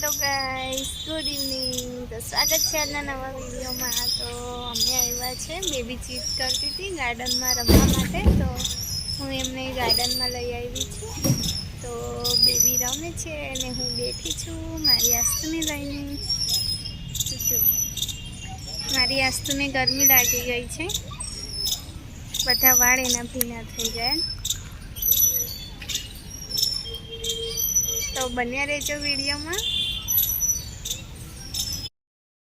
Hello guys, good evening. તો સ્વાગત છે આજના નવા વિડીયોમાં. તો અમે આવ્યા છે, બેબી જીદ કરતી હતી ગાર્ડનમાં રમવા માટે, તો હું એમને ગાર્ડનમાં લઈ આવી છું. તો બેબી રમે છે અને હું બેઠી છું મારી આસ્તુને લઈને. મારી આસ્તુને ગરમી લાગી ગઈ છે, બધા વાળ એના ભીના થઈ ગયા. તો બન્યા રહેજો વિડીયોમાં.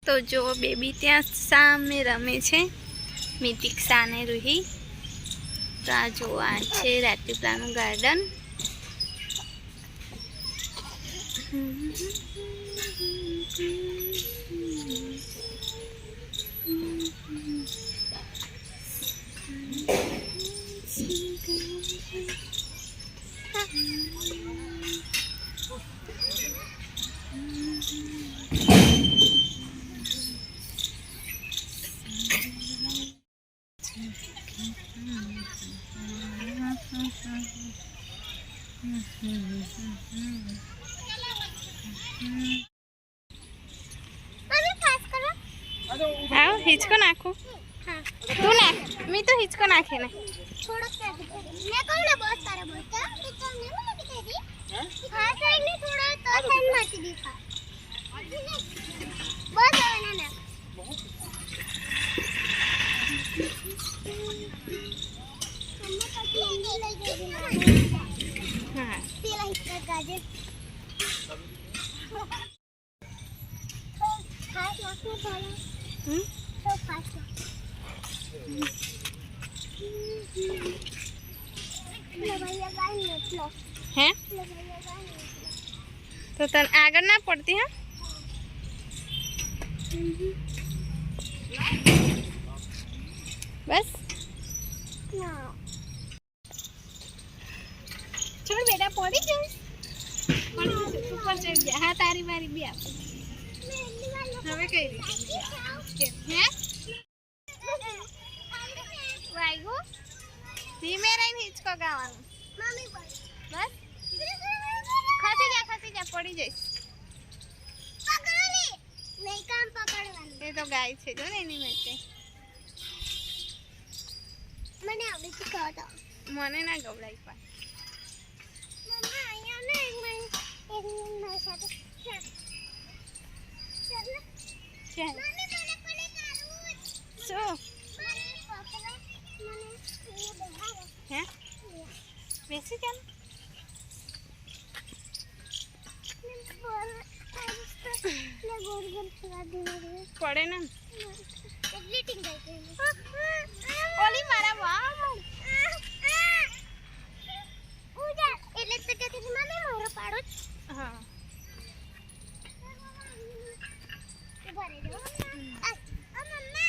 તો જો બેબી ત્યાં સામે રમે છે, મિતિક્ષા અને રૂહી. તો આ જો આ છે રાજપીપળાનું ગાર્ડન. आओ हिचको नाखो। तू नाख, मैं तो हिचको नाखे ना। थोड़ा कर दे। मैं कहूं ना बहुत सारा बोलता है तो तुमने मुझे दिखा दी। हां साइड में थोड़ा तो साइड मारती दिखा। बहुत बना ना। हमने कभी नहीं लगी। हां तेरा हिस्सा गाजर। खास मत बोलो। तो फास्ट है तो तन आगर ना पड़ती है। बस छोड़ बेटा पड़ी जाए ऊपर चढ़ गया। हाँ तारी मारी भी आप हमें कही रही है वाइगो धीमे रहीने हिचको गाવાનું मम्मी बस खसी जा पड़ी जाइस पकड़ो ले नहीं काम पकड़વાનું એ તો ગાય છે જો ને એની માટે મને આવડે છે ખાતા મને ના ગવડાઈ પા મમ્મા અહીંયા ને એક મારી સાથે ચાલ મમ્મી મને કોને કાઢું શું है वैसे क्या पड़े ना ओली मारा वाह उजा એટલે તો કે થી મને મોરો પાડો હા ઉભા રહી જાઓ મમ્મા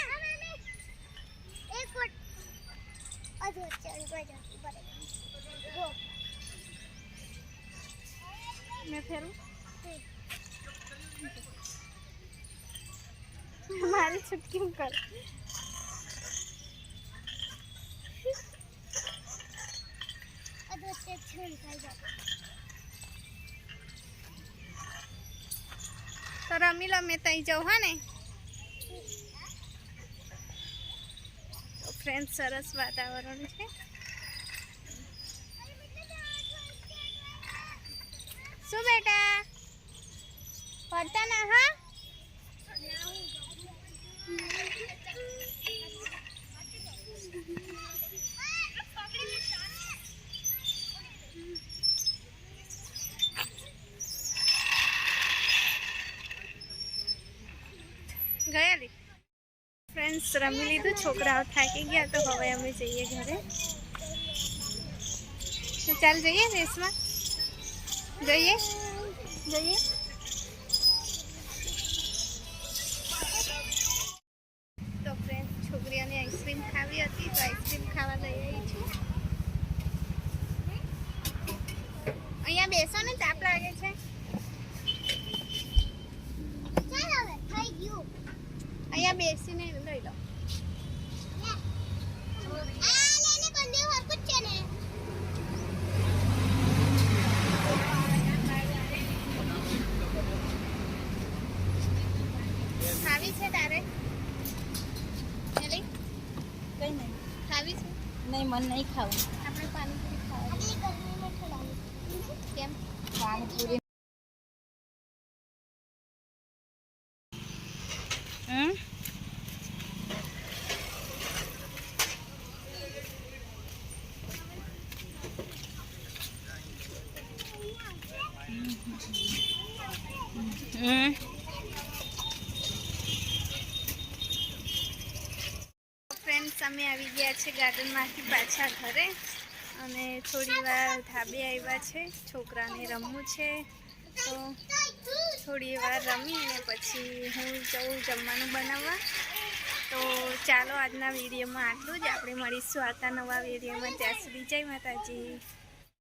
એક ફોટ अरे चल बजा बड़े वो मैं फेरू हमारी छुटकी कर अरे छोड़ कर जा तो रमी लो मैं तई जाऊँ हाँ ने फ्रेंड्स सरस वातावरण है। सो बेटा पढ़ता ना हाँ गया ली फ्रेंड्स रमी लीधु छोकराओ थाकी गया तो हवे अमे जईए घरे तो चल जईए रेस में जईए तो फ्रेंड्स छोकरीओने आइसक्रीम खावी हती तो आइसक्रीम खावा लई आई छुं अहींया बेसो ने ताप लागे छे चाल हवे થઈ ગયું અહીંયા બેસીને લઈ લો આ લેને બંને હરકું છે ને મન નહીં ખાવું. આપણે પાણીપુરી ખાવા આટલી ગરમીમાં ખવડાવી. કેમ? પાણીપુરી ફ્રેન્ડ્સ અમે આવી ગયા છે ગાર્ડનમાંથી પાછા ઘરે અને થોડી વાર ધાબે આવ્યા છે. છોકરાને રમવું છે તો થોડી વાર રમીને પછી હું જઉં જમવાનું બનાવવા. તો ચાલો આજના વિડીયોમાં આટલું જ. આપણે મળીશું આવતા નવા વિડીયોમાં. ત્યાં સુધી જય માતાજી.